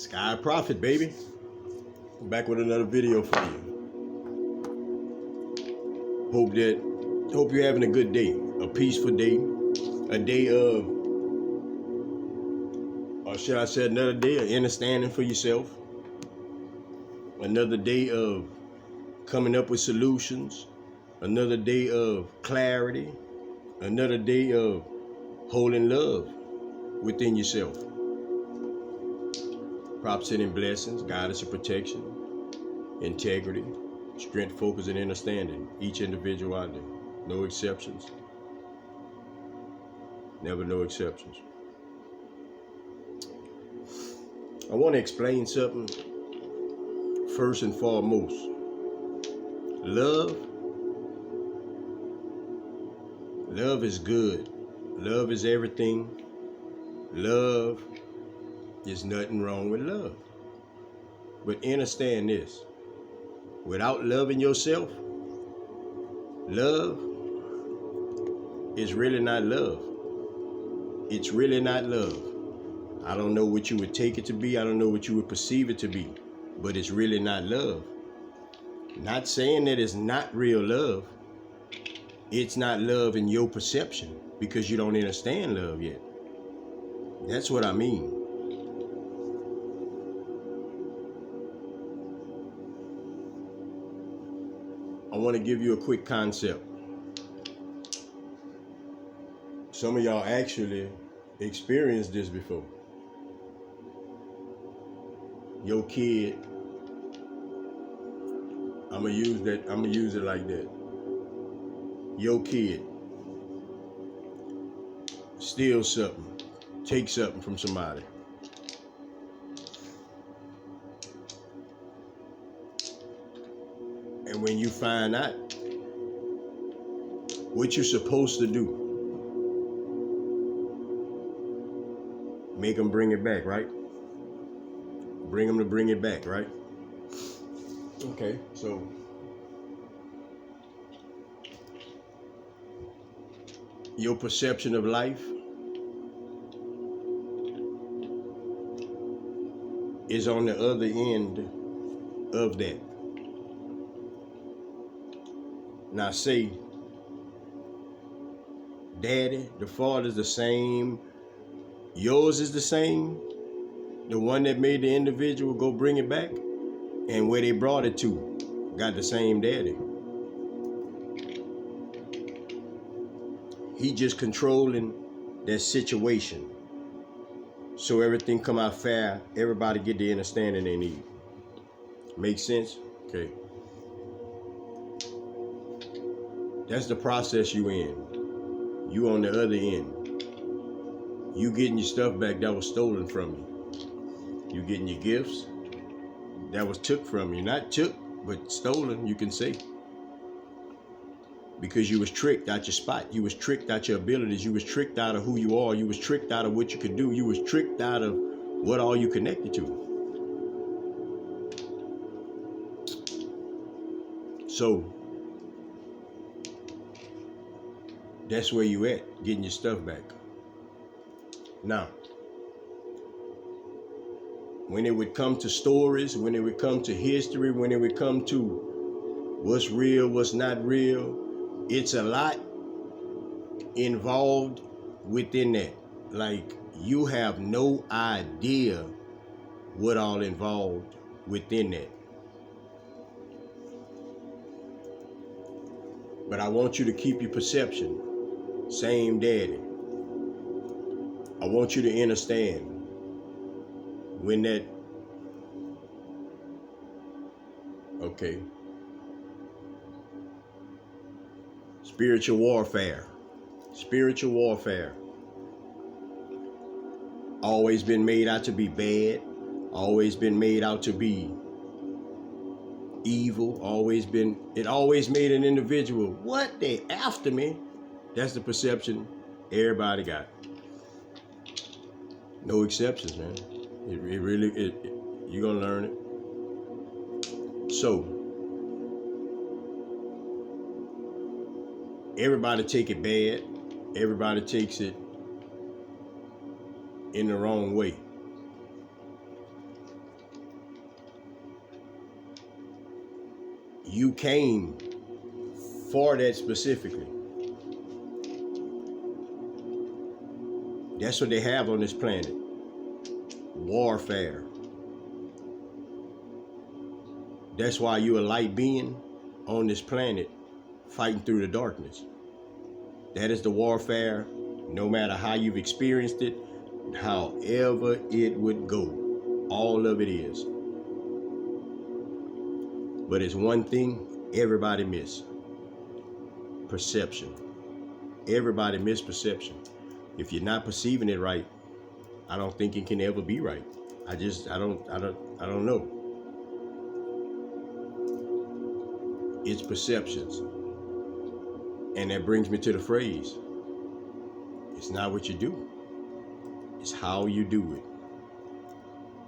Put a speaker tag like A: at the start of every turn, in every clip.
A: Sky Prophet, baby. Back with another video for you. Hope you're having a good day, a peaceful day, a day of, or should I say another day of understanding for yourself, another day of coming up with solutions, another day of clarity, another day of holding love within yourself. Props and blessings, guidance and protection, integrity, strength, focus, and understanding. Each individual out there. No exceptions. Never no exceptions. I want to explain something first and foremost. Love is good. Love is everything. Love is nothing wrong with love. But understand this. Without loving yourself, love is really not love. It's really not love. I don't know what you would take it to be. I don't know what you would perceive it to be. But it's really not love. Not saying that it's not real love. It's not love in your perception because you don't understand love yet. That's what I mean. I want to give you a quick concept. Some of y'all actually experienced this before. Your kid, I'm gonna use it like that. Your kid steals something, takes something from somebody. And when you find out what you're supposed to do, make them bring it back, right? Bring them to bring it back, right? Okay, so your perception of life is on the other end of that. Now say, daddy, the fault is the same, yours is the same, the one that made the individual go bring it back, and where they brought it to got the same daddy. He just controlling that situation so everything come out fair, everybody get the understanding they need. Make sense? Okay. That's the process you in. You on the other end. You getting your stuff back that was stolen from you. You getting your gifts that was took from you. Not took, but stolen, you can say. Because you was tricked out your spot. You was tricked out your abilities. You was tricked out of who you are. You was tricked out of what you could do. You was tricked out of what all you connected to. So, that's where you at, getting your stuff back. Now, when it would come to stories, when it would come to history, when it would come to what's real, what's not real, it's a lot involved within that. Like, you have no idea what all involved within that. But I want you to keep your perception. Same daddy. I want you to understand when that, okay, spiritual warfare always been made out to be bad, always been made out to be evil, it always made an individual, what, they after me? That's the perception everybody got. No exceptions, man. You're gonna learn it. So, everybody take it bad. Everybody takes it in the wrong way. You came for that specifically. That's what they have on this planet. Warfare. That's why you're a light being on this planet fighting through the darkness. That is the warfare, no matter how you've experienced it, however it would go. All of it is. But it's one thing everybody miss. Perception. Everybody miss perception. If you're not perceiving it right, I don't think it can ever be right. I don't know. It's perceptions. And that brings me to the phrase, it's not what you do, it's how you do it.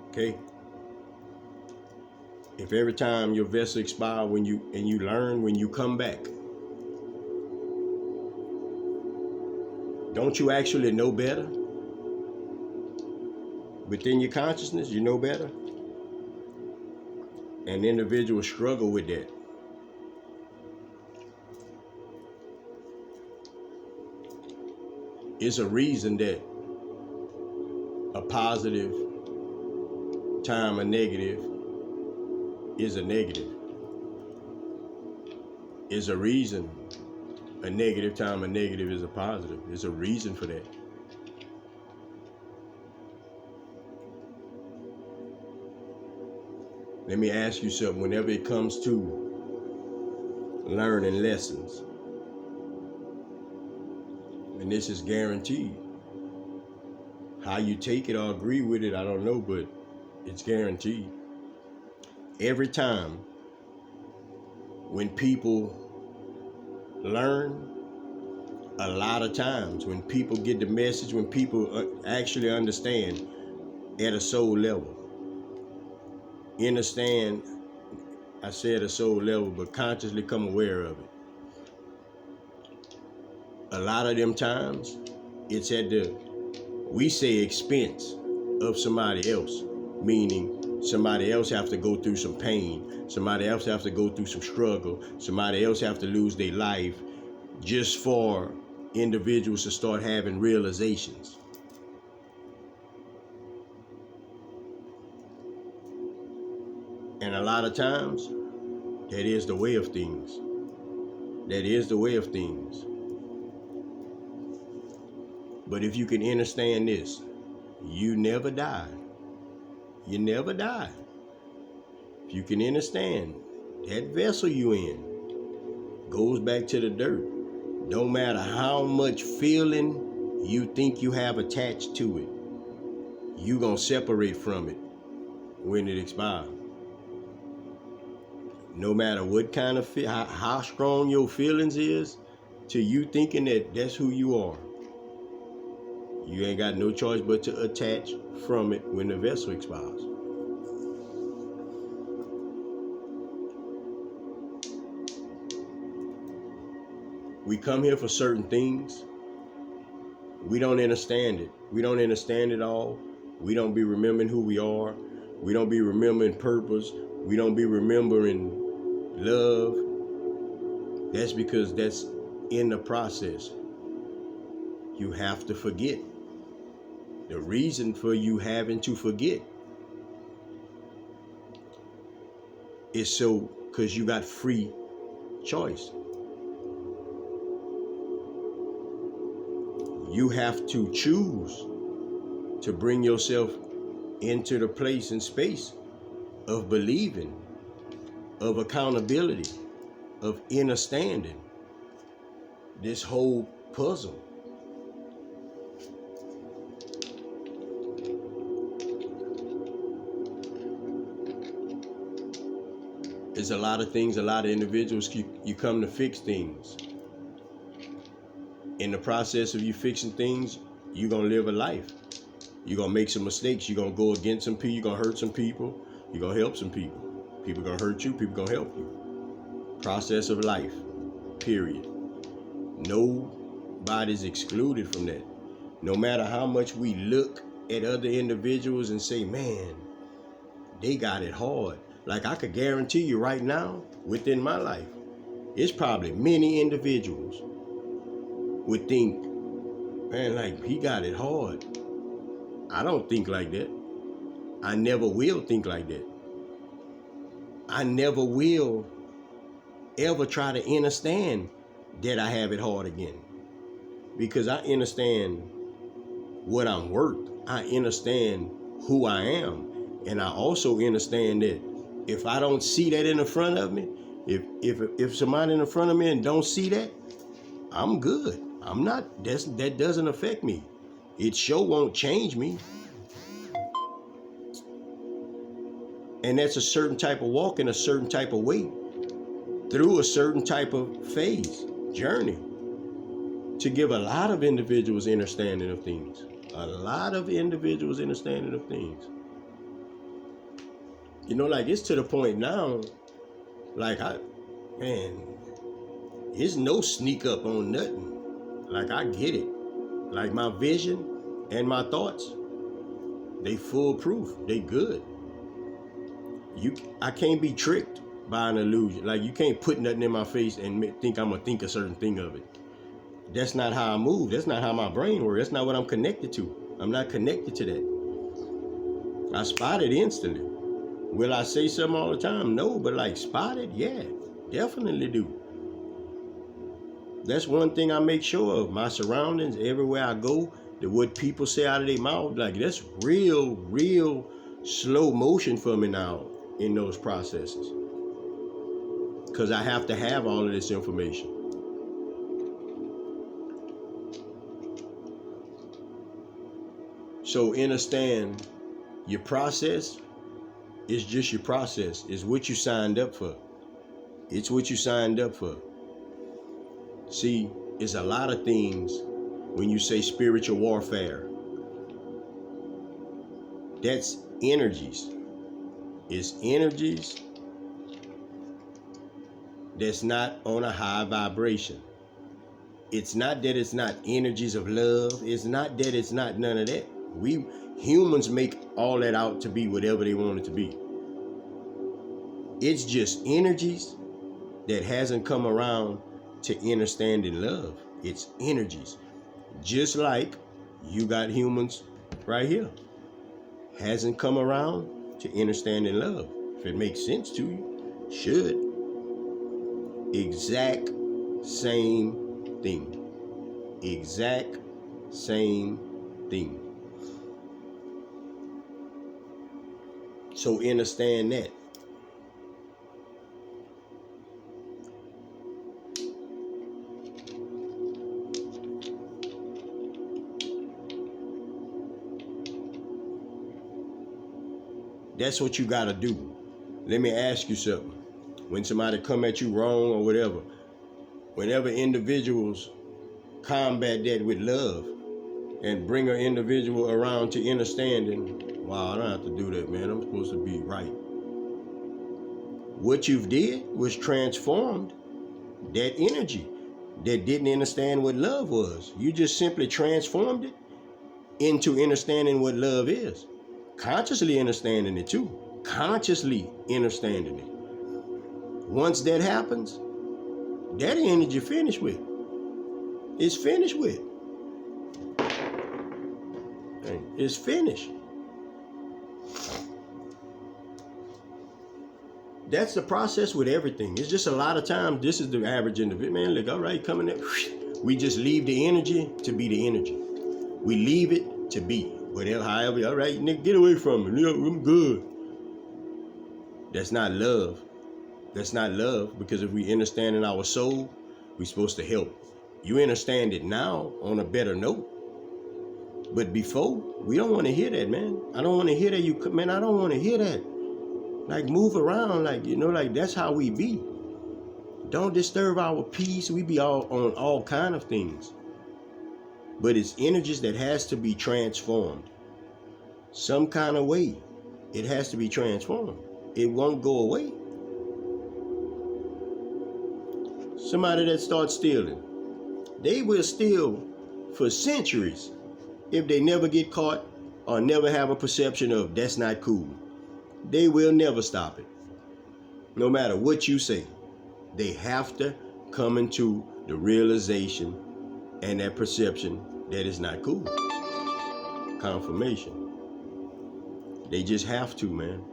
A: Okay? If every time your vessel expires and you learn when you come back, don't you actually know better? Within your consciousness, you know better? And individuals struggle with that. It's a reason that a positive time a negative is a negative. It's a reason a negative time a negative is a positive. There's a reason for that. Let me ask you something. Whenever it comes to learning lessons, and this is guaranteed, how you take it or agree with it, I don't know, but it's guaranteed. Every time when people learn, a lot of times when people get the message, when people actually understand at a soul level, understand, I said a soul level, but consciously come aware of it. A lot of them times, it's at the, we say, expense of somebody else, meaning somebody else have to go through some pain, somebody else have to go through some struggle, somebody else have to lose their life just for individuals to start having realizations. And a lot of times, that is the way of things. That is the way of things. But if you can understand this, you never die. You never die. If you can understand, that vessel you in goes back to the dirt. No matter how much feeling you think you have attached to it, you gonna separate from it when it expires. No matter what kind of how strong your feelings is, to you thinking that that's who you are, you ain't got no choice but to attach from it when the vessel expires. We come here for certain things. We don't understand it. We don't understand it all. We don't be remembering who we are. We don't be remembering purpose. We don't be remembering love. That's because that's in the process. You have to forget. The reason for you having to forget is so because you got free choice. You have to choose to bring yourself into the place and space of believing, of accountability, of understanding this whole puzzle. There's a lot of things, a lot of individuals, you come to fix things. In the process of you fixing things, you're going to live a life. You're going to make some mistakes. You're going to go against some people. You're going to hurt some people. You're going to help some people. People are going to hurt you. People are going to help you. Process of life, period. Nobody's excluded from that. No matter how much we look at other individuals and say, man, they got it hard. Like I could guarantee you right now, within my life, it's probably many individuals would think, man, like he got it hard. I don't think like that. I never will think like that. I never will ever try to understand that I have it hard again. Because I understand what I'm worth. I understand who I am. And I also understand that if I don't see that in the front of me, if somebody in the front of me and don't see that, I'm good. I'm not, that doesn't affect me. It sure won't change me. And that's a certain type of walk in a certain type of way through a certain type of phase, journey, to give a lot of individuals understanding of things. A lot of individuals understanding of things. You know, like it's to the point now, like it's no sneak up on nothing. Like I get it. Like my vision and my thoughts, they foolproof. They good. I can't be tricked by an illusion. Like you can't put nothing in my face and think I'm gonna think a certain thing of it. That's not how I move. That's not how my brain works. That's not what I'm connected to. I'm not connected to that. I spot it instantly. Will I say something all the time? No, but like spot it? Yeah, definitely do. That's one thing I make sure of. My surroundings, everywhere I go, what people say out of their mouth, like that's real slow motion for me now in those processes. Because I have to have all of this information. So understand your process is just your process. It's what you signed up for. It's what you signed up for. See, it's a lot of things when you say spiritual warfare. That's energies. It's energies that's not on a high vibration. It's not that it's not energies of love. It's not that it's not none of that. We humans make all that out to be whatever they want it to be. It's just energies that hasn't come around to understanding love. It's energies. Just like you got humans right here. Hasn't come around to understanding love. If it makes sense to you, should. Exact same thing. Exact same thing. So understand that. That's what you gotta do. Let me ask you something. When somebody come at you wrong or whatever, whenever individuals combat that with love and bring an individual around to understanding, wow, I don't have to do that, man. I'm supposed to be right. What you've did was transformed that energy that didn't understand what love was. You just simply transformed it into understanding what love is. Consciously understanding it too. Consciously understanding it. Once that happens, that energy finished with. It's finished with. It's finished. That's the process with everything. It's just a lot of times, this is the average individual. Man, look, all right, coming in. We just leave the energy to be the energy. We leave it to be. Whatever, however, all right, nigga, get away from me. I'm good. That's not love. That's not love, because if we understand in our soul, we're supposed to help. You understand it now on a better note. But before, we don't want to hear that, man. I don't want to hear that. Man, I don't want to hear that. Like, move around, like, you know, like, that's how we be. Don't disturb our peace. We be all on all kind of things. But it's energies that has to be transformed. Some kind of way. It has to be transformed. It won't go away. Somebody that starts stealing, they will steal for centuries if they never get caught or never have a perception of that's not cool. They will never stop it. No matter what you say, they have to come into the realization and that perception that it's not cool. Confirmation. They just have to, man.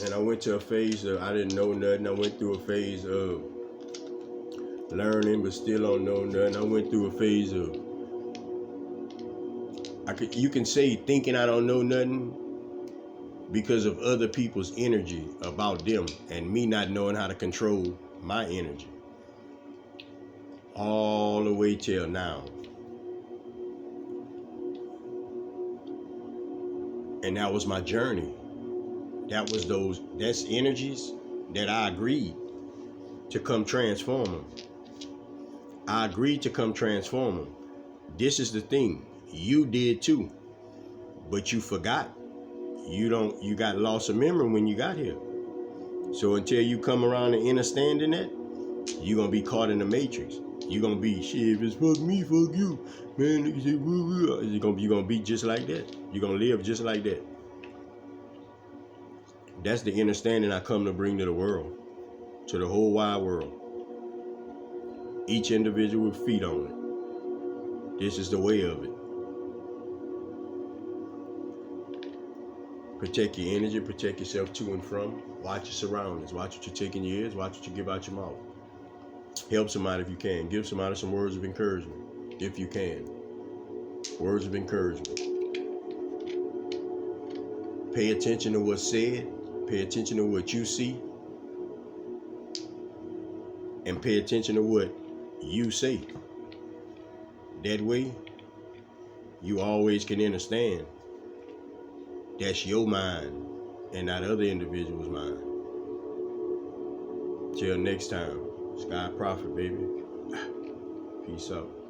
A: And I went to a phase of I didn't know nothing. I went through a phase of learning but still don't know nothing. I went through a phase of you can say thinking I don't know nothing because of other people's energy about them and me not knowing how to control my energy. All the way till now. And that was my journey. That's energies that I agreed to come transform them. I agreed to come transform them. This is the thing. You did too. But you forgot. You got lost of memory when you got here. So until you come around and understanding that, you're gonna be caught in the matrix. You're gonna be shit, if it's fuck me, fuck you. Man, you're gonna be just like that. You're gonna live just like that. That's the understanding I come to bring to the world, to the whole wide world. Each individual with feet on it. This is the way of it. Protect your energy, protect yourself to and from. Watch your surroundings. Watch what you take in your ears, watch what you give out your mouth. Help somebody if you can. Give somebody some words of encouragement if you can. Words of encouragement. Pay attention to what's said. Pay attention to what you see. And pay attention to what you say. That way, you always can understand that's your mind and not other individuals' mind. Till next time, Sky Prophet, baby. Peace out.